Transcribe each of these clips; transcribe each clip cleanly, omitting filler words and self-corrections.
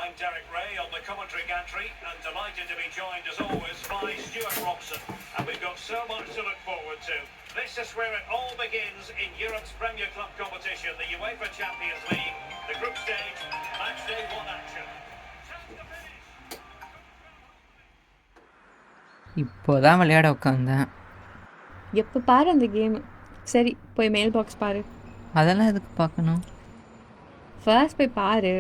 I'm Derek Ray on the commentary gantry and delighted to be joined as always by Stuart Robson. And we've got so much to look forward to. This is where it all begins in Europe's Premier Club competition, the UEFA Champions League, the group stage, match day one action. இப்போதான் விளையாட உட்காந்தேன். எப்போ பாரு அந்த game. சரி போய் mail box பாரு. அதெல்லாம் எதுக்கு பார்க்கணும்? ஃபர்ஸ்ட் போய் பாரு.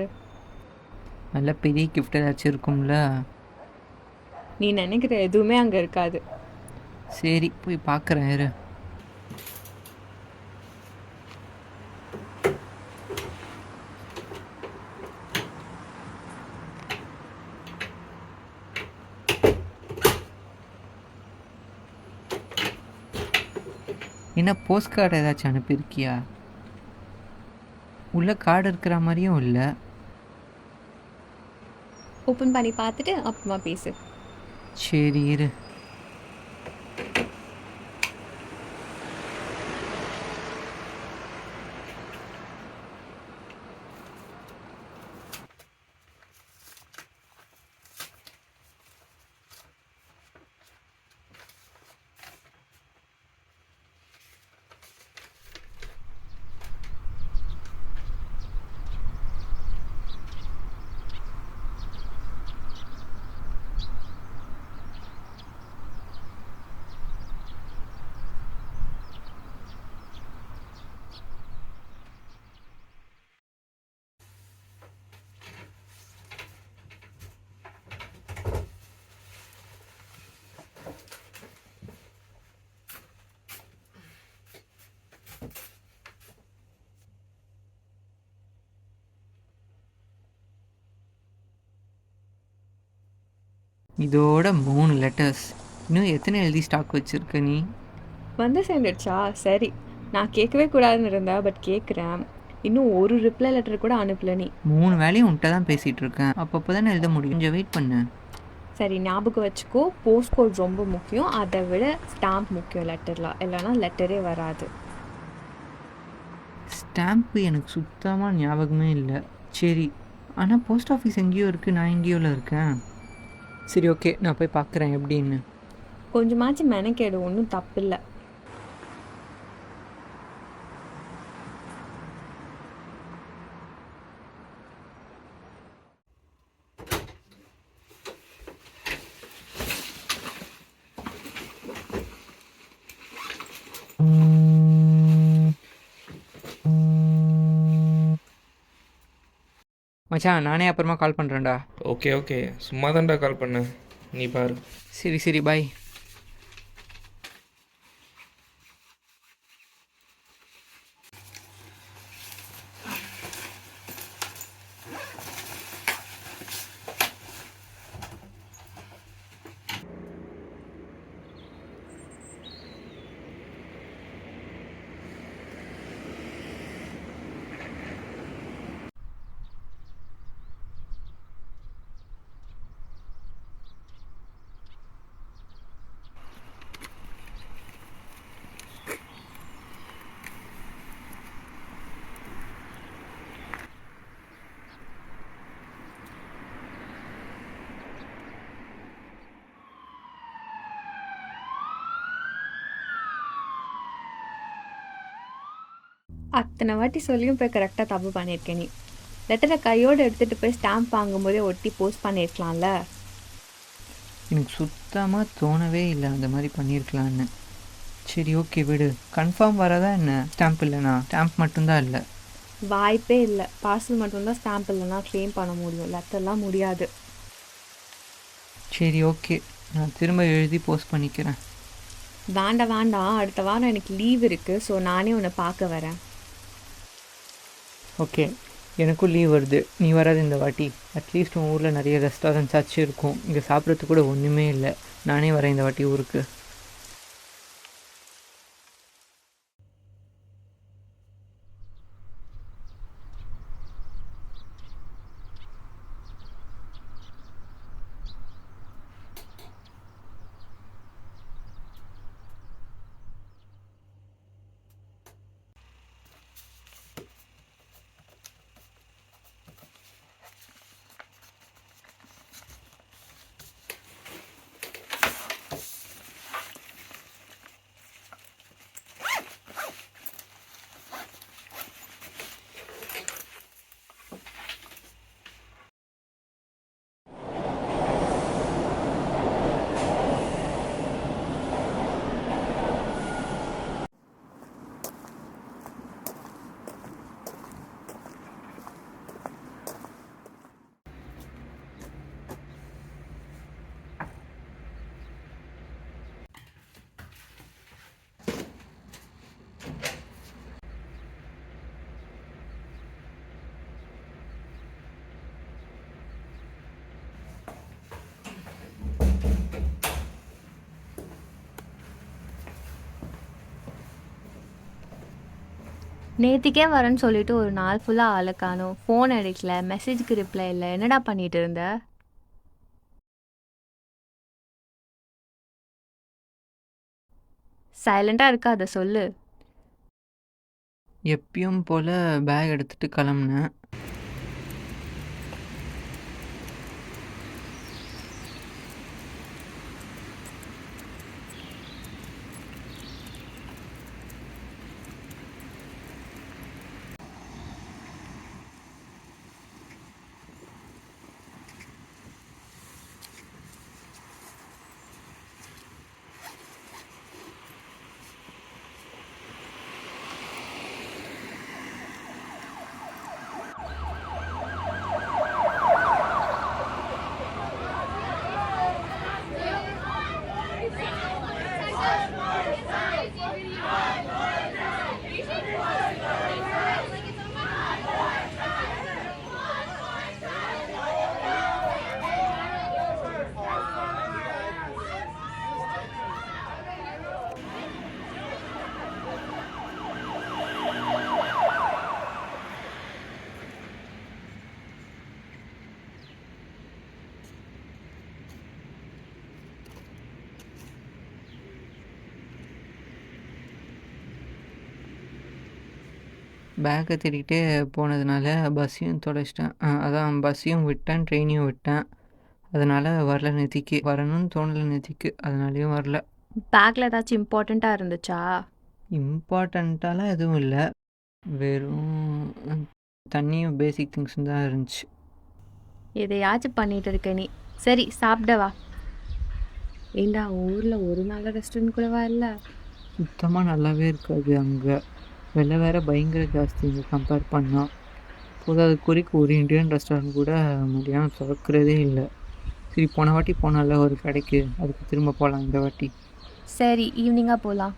நல்ல பெரிய கிஃப்ட் ஏதாச்சும் இருக்கும்ல? நீ நினைக்கிற எதுவுமே அங்கே இருக்காது. சரி போய் பார்க்குறேன் இரு. என்ன போஸ்ட் கார்டு ஏதாச்சும் அனுப்பியிருக்கியா? உள்ள கார்டு இருக்கிற மாதிரியும் இல்லை. ஓப்பன் பண்ணி பார்த்துட்டு அப்புறமா பேசு. சரி இரு. இதோட 3 லெட்டர்ஸ். இன்னும் எத்தனை எழுதி ஸ்டாக் வச்சுருக்க நீ? வந்து சேர்ந்துடுச்சா? சரி, நான் கேட்கவே கூடாதுன்னு இருந்தேன், பட் கேட்குறேன். இன்னும் ஒரு ரிப்ளை லெட்டர் கூட அனுப்பல நீ. 3 வேலையும் உன்ட்ட தான் பேசிகிட்டு இருக்கேன். அப்பப்போ தானே எழுத முடியும். கொஞ்சம் வெயிட் பண்ணு. சரி ஞாபகம் வச்சுக்கோ, போஸ்ட் கோட் ரொம்ப முக்கியம். அதை விட ஸ்டாம்ப் முக்கியம் லெட்டர்லாம், இல்லைனா லெட்டரே வராது. ஸ்டாம்ப்பு எனக்கு சுத்தமாக ஞாபகமே இல்லை. சரி, ஆனால் போஸ்ட் ஆஃபீஸ் எங்கேயோ இருக்குது, நான் எங்கேயோவில் இருக்கேன். சரி ஓகே, நான் போய் பார்க்குறேன் எப்படின்னு. கொஞ்சமாச்சும் மெனக்கேடு, ஒன்றும் தப்பில்லை. மச்சான், நானே அப்புறமா கால் பண்ணுறேன்டா. ஓகே ஓகே, சும்மா தான்டா கால் பண்ணேன், நீ பாரு. சரி சரி, பாய். அத்தனை வாட்டி சொல்லியும் போய் கரெக்டாக தப்பு பண்ணியிருக்கேன் நீ. லெட்டரை கையோடு எடுத்துகிட்டு போய் ஸ்டாம்ப் வாங்கும்போதே ஒட்டி போஸ்ட் பண்ணியிருக்கலாம்ல. எனக்கு சுத்தமாக தோணவே இல்லை அந்த மாதிரி பண்ணியிருக்கலான்னு. சரி ஓகே விடு. கன்ஃபார்ம் வரதா என்ன? ஸ்டாம்ப் இல்லைண்ணா? ஸ்டாம்ப் மட்டும்தான் இல்லை. வாய்ப்பே இல்லை. பார்சல் மட்டும்தான் ஸ்டாம்ப் இல்லைன்னா க்ளைம் பண்ண முடியும், லெட்டர்லாம் முடியாது. சரி ஓகே, நான் திரும்ப எழுதி போஸ்ட் பண்ணிக்கிறேன். வேண்டாம் வேண்டாம், அடுத்த வாரம் எனக்கு லீவ் இருக்குது, ஸோ நானே உன்னை பார்க்க வரேன். ஓகே, எனக்கும் லீவ் வருது, நீ வராது இந்த வாட்டி. அட்லீஸ்ட் உன் ஊரில் நிறைய ரெஸ்டாரண்ட்ஸ் ஆச்சு இருக்கும், இங்கே சாப்பிட்றதுக்கு கூட ஒன்றுமே இல்லை. நானே வரேன் இந்த வாட்டி ஊருக்கு. நேத்திக்கே வரேன்னு சொல்லிட்டு ஒரு நாள் ஃபுல்லாக ஆளை காணோம், ஃபோன் எடுக்கல, மெசேஜ்க்கு ரிப்ளை இல்லை, என்னடா பண்ணிட்டு இருந்த? சைலண்டாக இருக்கா, அதை சொல்லு. எப்பயும் போல் பேக் எடுத்துகிட்டு கிளம்புனேன். பேக்கை தேடிக்கிட்டே போனதுனால பஸ்ஸையும் தொலைச்சிட்டேன். அதான் பஸ்ஸையும் விட்டேன், ட்ரெயினையும் விட்டேன். அதனால் வரல நேத்திக்கு. வரணும்னு தோணலை நேத்திக்கு, அதனாலேயும் வரல. பேக்கில் ஏதாச்சும் இம்பார்ட்டண்ட்டாக இருந்துச்சா? இம்பார்ட்டண்ட்டாலாம் எதுவும் இல்லை, வெறும் தண்ணியும் பேசிக் திங்ஸும் தான் இருந்துச்சு. எதையாச்சும் பண்ணிட்டு இருக்க நீ. சரி, சாப்பிடவா. ஏண்டா, ஊரில் ஒரு நல்ல ரெஸ்டாரண்ட் கூடவா இல்லை? சுத்தமாக நல்லாவே இருக்காது அங்கே. விலை வேறு பயங்கர ஜாஸ்தி இங்கே கம்பேர் பண்ணால். போதாது குறிக்கு ஒரு இந்தியன் ரெஸ்டாரண்ட் கூட மதியானம் திறக்கிறதே இல்லை. சரி, போன வாட்டி போனால ஒரு கடைக்கு, அதுக்கு திரும்ப போகலாம் இந்த வாட்டி. சரி, ஈவினிங்காக போகலாம்.